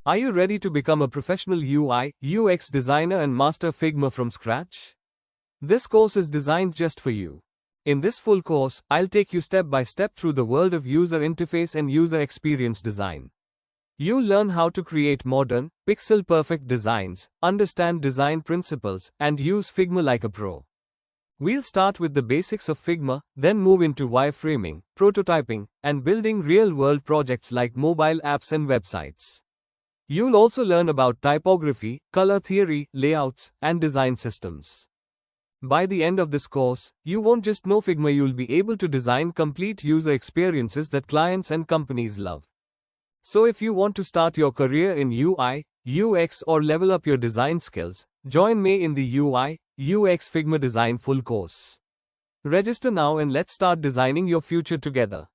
Are you ready to become a professional UI, UX designer and master Figma from scratch? This course is designed just for you. In this full course, I'll take you step by step through the world of user interface and user experience design. You'll learn how to create modern, pixel-perfect designs, understand design principles, and use Figma like a pro. We'll start with the basics of Figma, then move into wireframing, prototyping, and building real-world projects like mobile apps and websites. You'll also learn about typography, color theory, layouts, and design systems. By the end of this course, you won't just know Figma, you'll be able to design complete user experiences that clients and companies love. So if you want to start your career in UI, UX or level up your design skills, join me in the UI, UX Figma Design full course. Register now and let's start designing your future together.